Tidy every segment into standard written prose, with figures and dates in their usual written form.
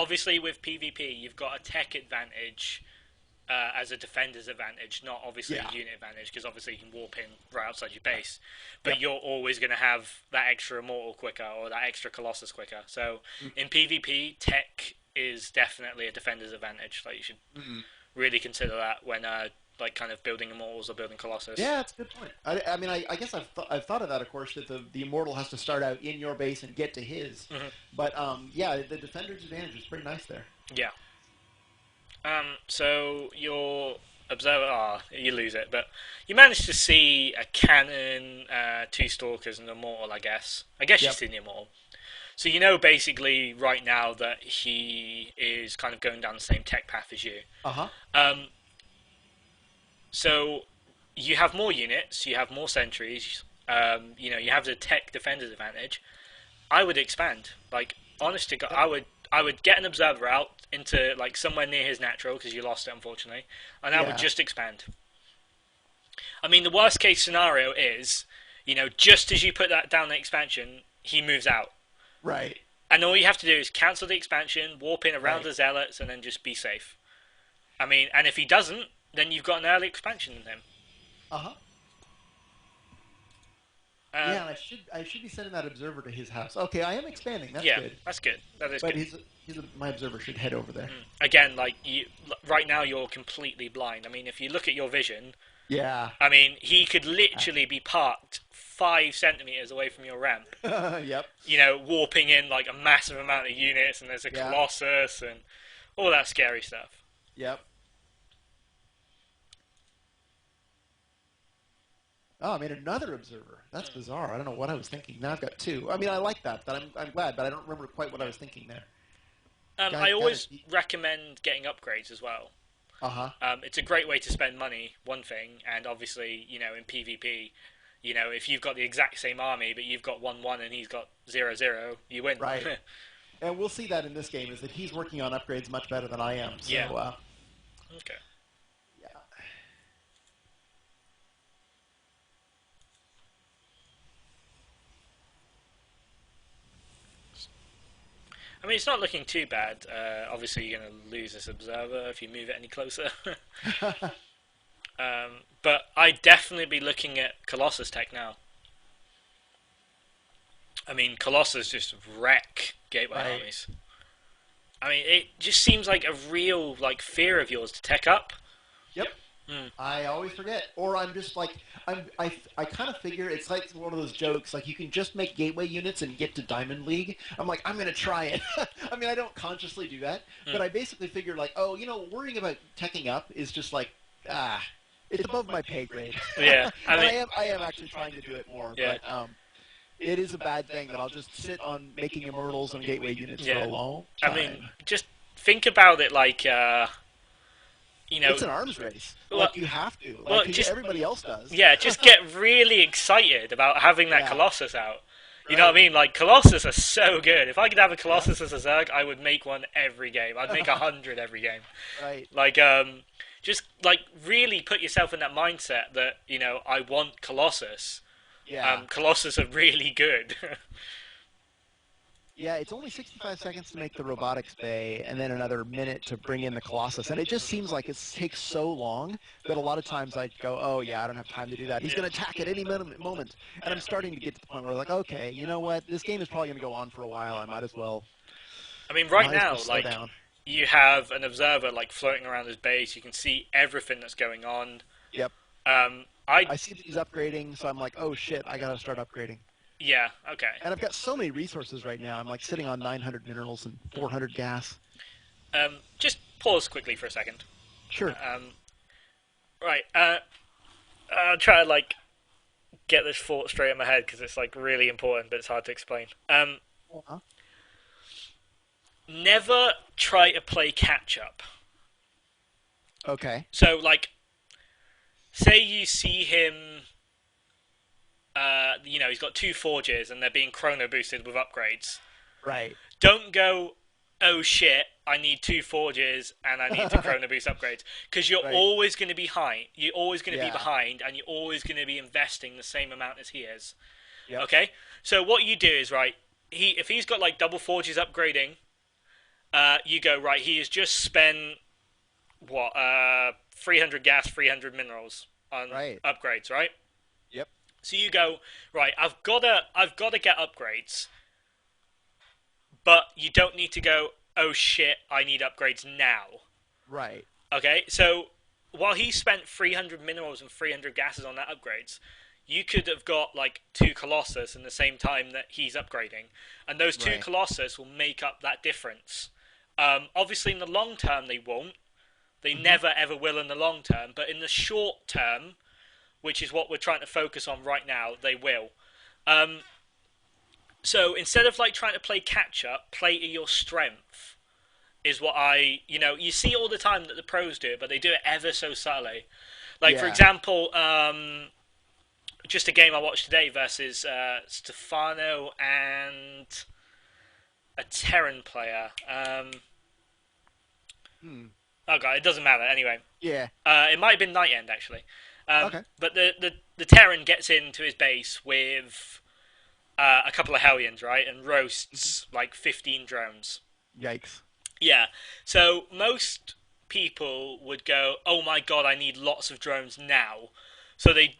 obviously with PvP, you've got a tech advantage as a defender's advantage, not obviously Yeah. a unit advantage, because obviously you can warp in right outside your base. But Yep. you're always going to have that extra Immortal quicker or that extra Colossus quicker. So in PvP, tech is definitely a defender's advantage. Like you should Mm-hmm. really consider that when like kind of building Immortals or building Colossus. Yeah, that's a good point. I mean, I guess I've thought of that, of course, that the immortal has to start out in your base and get to his. Hmm. But yeah, the defender's advantage is pretty nice there. Yeah. So your observer, you lose it, but you managed to see a cannon, two stalkers, and an immortal. I guess. I guess you've Yep. seen the immortal. So you know basically right now that he is kind of going down the same tech path as you. Uh huh. Um, so you have more units, you have more sentries. You have the tech defender's advantage. I would expand. Like honest to God, Yep. I would get an observer out into like somewhere near his natural because you lost it unfortunately, and I would Yeah. just expand. I mean, the worst case scenario is, just as you put that down the expansion, he moves out. Right. And all you have to do is cancel the expansion, warp in around Right. the zealots, and then just be safe. I mean, and if he doesn't, then you've got an early expansion in him. Uh huh. Uh, Yeah, and I should be sending that observer to his house. Okay, I am expanding. That's yeah, good. that's good. That is But good. my observer should head over there. Again, like right now, you're completely blind. I mean, if you look at your vision, Yeah. I mean, he could literally be parked 5 centimeters away from your ramp. Yep. Warping in like a massive amount of units, and there's a Yeah. Colossus and all that scary stuff. Yep. Oh, I made another observer. That's bizarre. I don't know what I was thinking. Now I've got two. I mean, I like that. I'm glad, but I don't remember quite what I was thinking there. I Got always it. recommend getting upgrades as well. Uh huh. It's a great way to spend money, one thing, and obviously, in PvP, if you've got the exact same army, but you've got 1-1 and he's got 0-0, you win. Right. And we'll see that in this game is that he's working on upgrades much better than I am. So, Yeah. Okay. yeah. I mean, it's not looking too bad. Obviously, you're going to lose this observer if you move it any closer. But I'd definitely be looking at Colossus tech now. I mean, Colossus just wreck gateway Right. armies. I mean, it just seems like a real fear of yours to tech up. Yep. Mm. I always forget, or I'm just like I kind of figure it's like one of those jokes like you can just make gateway units and get to Diamond League. I'm like I'm gonna try it. I mean I don't consciously do that, but I basically figure like worrying about teching up is just like it's above my pay grade. Yeah, I And mean, I am actually trying to do it more, yeah. but it is a bad thing that I'll just sit on making immortals and gateway units for Yeah. a long I time. mean, just think about it like, It's an arms race. Well- Like you have to. Like, well, 'cause just- everybody else does. yeah, just get really excited about having that Yeah. Colossus out. You know what I mean? Like, Colossus are so good. If I could have a Colossus as a Zerg, I would make one every game. I'd make 100 every game. Right. Like, just, really put yourself in that mindset that, I want Colossus. Yeah. Colossus are really good. Yeah, it's only 65 seconds to make the robotics bay, and then another minute to bring in the Colossus. And it just seems like it takes so long that a lot of times I go, oh, yeah, I don't have time to do that. He's going to attack at any moment. And I'm starting to get to the point where, like, okay, you know what? This game is probably going to go on for a while. I might as well, I mean, right might as now, well slow down. you have an observer, floating around his base. You can see everything that's going on. Yep. I I see that he's upgrading, so I'm like, oh, shit, I got to start upgrading. Yeah, okay. And I've got so many resources right now. I'm, like, sitting on 900 minerals and 400 gas. Just pause quickly for a second. Sure. Right, I'll try to, get this thought straight in my head, because it's, really important, but it's hard to explain. Uh-huh. Never try to play catch-up. Okay. So, say you see him, he's got 2 forges, and they're being chrono boosted with upgrades. Right. Don't go, oh shit, I need 2 forges and I need to chrono boost upgrades, because you're Right. always going to be behind. You're always going to be Yeah. behind, and you're always going to be investing the same amount as he is. Yep. Okay, so what you do is if he's got double forges upgrading, You go right. He has just spent what 300 gas, 300 minerals on Right. upgrades, right? Yep. So you go right. I've gotta get upgrades, but you don't need to go. Oh shit! I need upgrades now. Right. Okay, so while he spent 300 minerals and 300 gases on that upgrades, you could have got like two Colossus in the same time that he's upgrading, and those two Right. Colossus will make up that difference. Obviously, in the long term, they won't. They Hmm. never ever will in the long term, but in the short term, which is what we're trying to focus on right now, they will. Um, so instead of like trying to play catch up, play to your strength is what you see all the time that the pros do it, but they do it ever so subtly. Like for Yeah. example, just a game I watched today versus Stefano and a Terran player. Hmm. Oh god, it doesn't matter. Anyway, Yeah. it might have been Night End actually. Okay. But the Terran gets into his base with a couple of Hellions, right, and Hmm. roasts like 15 drones. Yikes. Yeah. So most people would go, "Oh my god, I need lots of drones now." So they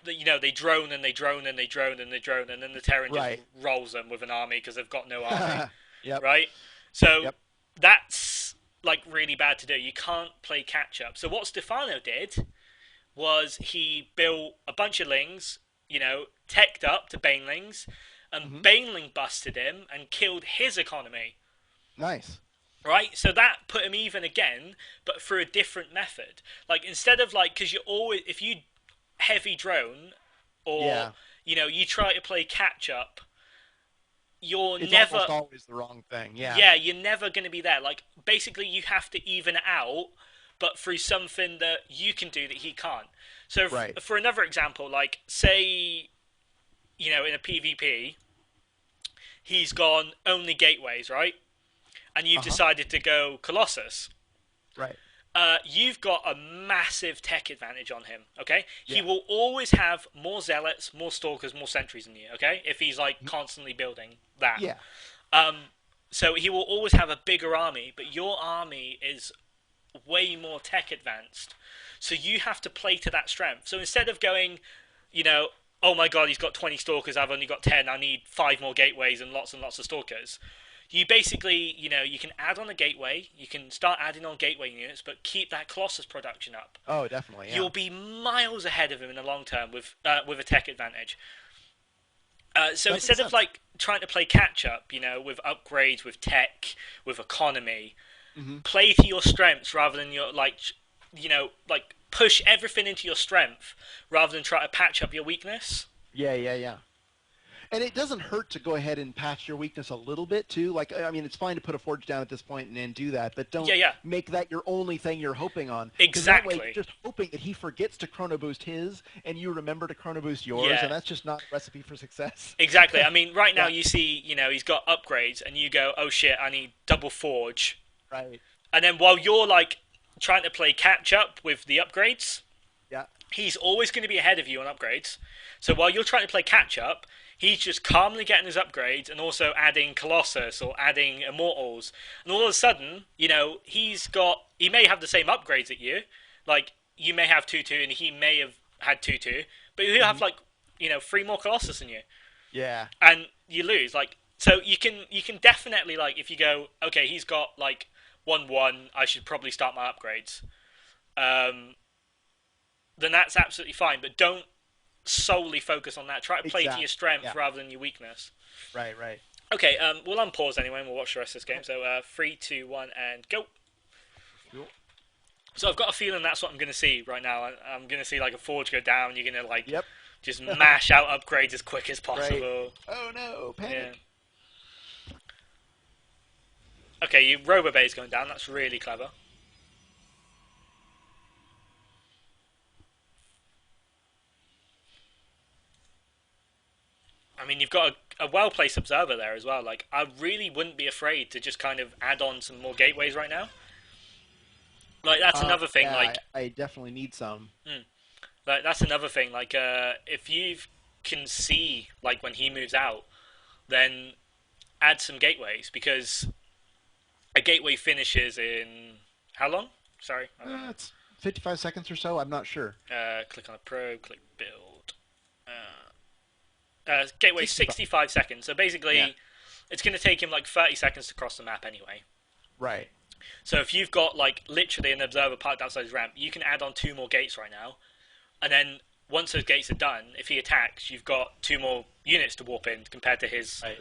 drone and they drone and they drone and they drone, and then the Terran just Right. rolls them with an army because they've got no army, Yep. right? So Yep. that's like really bad to do. You can't play catch up. So what Stefano did was he built a bunch of lings, teched up to banelings, and Hmm. baneling busted him and killed his economy. Nice. Right, so that put him even again, but through a different method. Like instead of like, because you always, if you heavy drone, or Yeah. you try to play catch up, you're It's never, almost always the wrong thing. Yeah. yeah, you're never going to be there. Like basically, you have to even it out, but through something that you can do that he can't. So Right. for another example, like say, in a PvP, he's gone only gateways, right? And you've Uh huh. decided to go Colossus. Right. You've got a massive tech advantage on him. Okay, he Yeah. will always have more zealots, more stalkers, more sentries than you. Okay, if he's like Mhm. constantly building that, Yeah. um, so he will always have a bigger army. But your army is way more tech advanced, so you have to play to that strength. So instead of going, you know, oh my god, he's got 20 stalkers, I've only got 10, I need 5 more gateways and lots of stalkers. You basically, you can add on a gateway, you can start adding on gateway units, but keep that Colossus production up. Oh, definitely. Yeah. You'll be miles ahead of him in the long term with a tech advantage. So That makes instead of sense. like trying to play catch up, with upgrades, with tech, with economy, Hmm. play to your strengths rather than your like push everything into your strength rather than try to patch up your weakness. Yeah. Yeah. Yeah. And it doesn't hurt to go ahead and patch your weakness a little bit too. Like, I mean, it's fine to put a forge down at this point and do that, but Yeah, don't yeah, make that your only thing you're hoping on, because that way exactly. you're just hoping that he forgets to chrono boost his, and you remember to chrono boost yours, Yeah, and that's just not a recipe for success. exactly. I mean, right now Yeah. you see, he's got upgrades, and you go, "Oh shit, I need double forge," Right. and then while you're like trying to play catch up with the upgrades, Yeah. he's always going to be ahead of you on upgrades. So while you're trying to play catch up, he's just calmly getting his upgrades and also adding Colossus or adding Immortals. And all of a sudden, he may have the same upgrades that you. Like, you may have 2 2 and he may have had 2 2, but he'll have Hmm. like, 3 more Colossus than you. Yeah. And you lose. Like, so you can definitely, like, if you go, okay, he's got like 1 1, I should probably start my upgrades. Um, then that's absolutely fine. But don't solely focus on that. Try to play to your Exactly. strength Yeah. rather than your weakness. Right. Right. Okay, we'll unpause anyway and we'll watch the rest of this game. So, 3, 2, 1, and go. Cool. So I've got a feeling that's what I'm going to see right now. I'm going to see like a forge go down. You're going to like Yep. just mash out upgrades as quick as Right. possible. Oh no! Yeah. Panic. Okay, your Robo Bay's going down. That's really clever. I mean, you've got a well placed observer there as well. Like, I really wouldn't be afraid to just kind of add on some more gateways right now. Like, that's another thing. Yeah. Like, I definitely need some. that's another thing. Like, if you can see like when he moves out, then add some gateways because A gateway finishes in how long? Sorry, I don't know. It's 55 seconds or so. I'm not sure. Click on the probe, click build. Gateway 65. 65 seconds. So Yeah. basically, it's going to take him like 30 seconds to cross the map anyway. Right. So if you've got like literally an observer parked outside his ramp, you can add on two more gates right now, and then once those gates are done, if he attacks, you've got two more units to warp in compared to his. Right.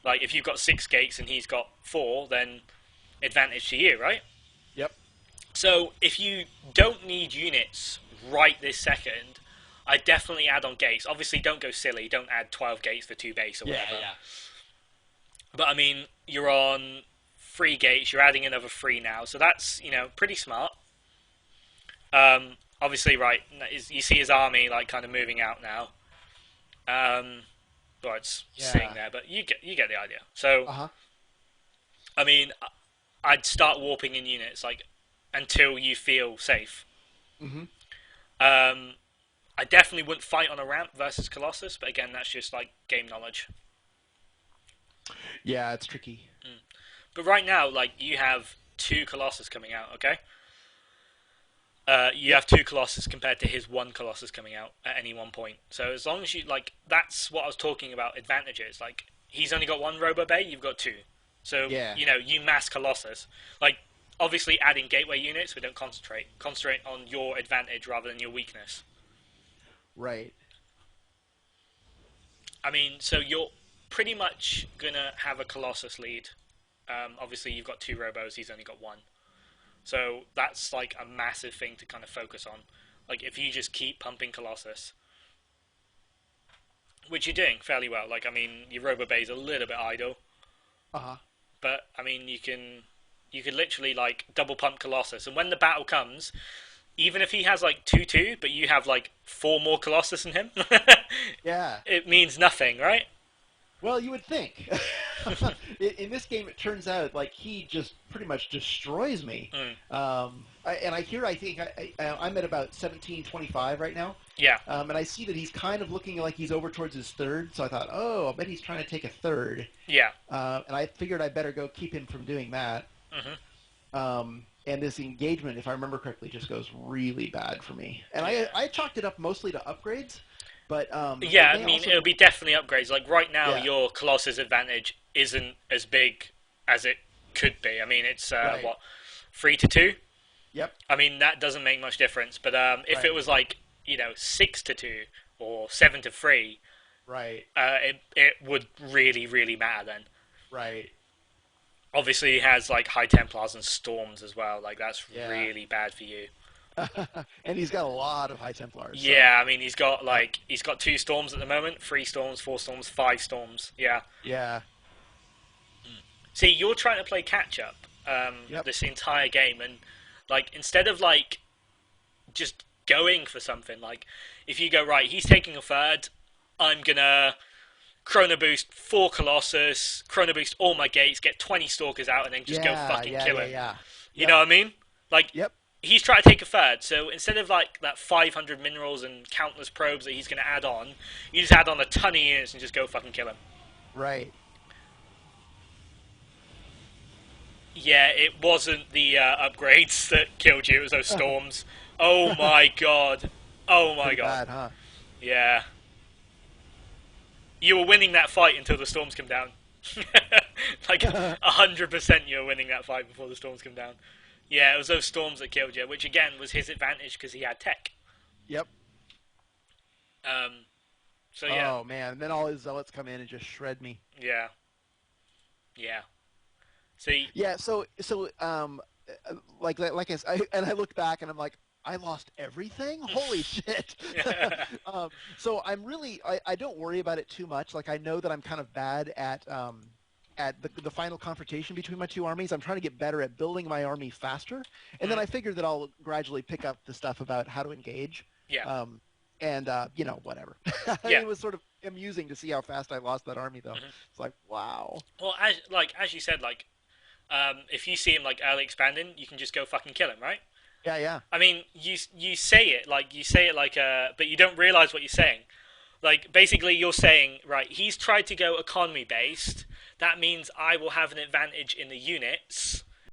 Like if you've got six gates and he's got four, then advantage to you, right? Yep. So if you don't need units right this second, I definitely add on gates. Obviously, don't go silly. Don't add 12 gates for two base or Yeah. whatever. Yeah. But I mean, you're on three gates. You're adding another three now, so that's pretty smart. Obviously, right, you see his army like kind of moving out now. Well, it's sitting Yeah. there, but you get the idea. So Uh huh. I mean, I'd start warping in units like until you feel safe. Mhm. Um, I definitely wouldn't fight on a ramp versus Colossus, but again, that's just like game knowledge. Yeah, it's tricky. But right now, like you have two Colossus coming out, okay? You Yep. have two Colossus compared to his one Colossus coming out at any one point. So as long as you like, that's what I was talking about. Advantages like he's only got one Robo Bay, you've got two. So Yeah. you mass Colossus. Like obviously adding gateway units, but don't concentrate. Concentrate on your advantage rather than your weakness. Right. I mean, so you're pretty much gonna have a Colossus lead. Obviously, you've got two Robos. He's only got one. So that's like a massive thing to kind of focus on. Like if you just keep pumping Colossus, which you're doing fairly well. Like I mean, your Robo Bay's a little bit idle, Uh huh. but I mean you can literally like double pump Colossus, and when the battle comes, even if he has like 2-2, but you have like four more Colossus than him, Yeah. it means nothing, right? Well, you would think. In this game, it turns out like he just pretty much destroys me. Mm. I think I'm at about 1725 right now, Yeah. and I see that he's kind of looking like he's over towards his third. So I thought, oh, I bet he's trying to take a third, Yeah. and I figured I better go keep him from doing that. Hmm. And this engagement, if I remember correctly, just goes really bad for me. And Yeah. I chalked it up mostly to upgrades, but Yeah, it I may mean, also, it'll be definitely upgrades. Like, right now, yeah, your Colossus advantage isn't as big as it could be. I mean, it's, right, what, 3-2? yep, I mean, that doesn't make much difference. But if right, it was, like, 6-2 or 7-3, right, it would really, really matter then. right, Obviously, he has, like, High Templars and Storms as well. Like, that's yeah. really bad for you. And he's got a lot of High Templars. So Yeah, I mean, he's got, yep, like, he's got 2 Storms at the moment, 3 Storms, 4 Storms, 5 Storms. Yeah. yeah, See, you're trying to play catch up yep, this entire game, and like instead of like just going for something, like if you go right, he's taking a third, I'm gonna Chrono Boost 4 Colossus, Chrono Boost all my gates, get 20 Stalkers out, and then just go yeah, fucking yeah, kill yeah, him. yeah, You yep, know what I mean? Like yep, he's trying to take a third, so instead of like that 500 minerals and countless probes that he's gonna add on, you just add on a ton of units and just go fucking kill him. right. Yeah, it wasn't the upgrades that killed you. It was those storms. Oh my god. Oh my Pretty god. bad, huh? Yeah. You were winning that fight until the storms come down. Like 100% you were winning that fight before the storms come down. Yeah, it was those storms that killed you, which again was his advantage because he had tech. Yep. Um, so yeah, Oh man, and then all his zealots come in and just shred me. yeah, yeah. See, Yeah, and I look back and I'm like, I lost everything. Holy shit! So I don't worry about it too much. Like I know that I'm kind of bad at the final confrontation between my two armies. I'm trying to get better at building my army faster, and then I figure that I'll gradually pick up the stuff about how to engage. yeah, And whatever. yeah. It was sort of amusing to see how fast I lost that army, though. Mhm. It's like, wow. Well, as you said, like if you see him like early expanding, you can just go fucking kill him, right? Yeah, yeah. I mean, you say it like but you don't realize what you're saying. Like basically, you're saying right. He's tried to go economy based. That means I will have an advantage in the units.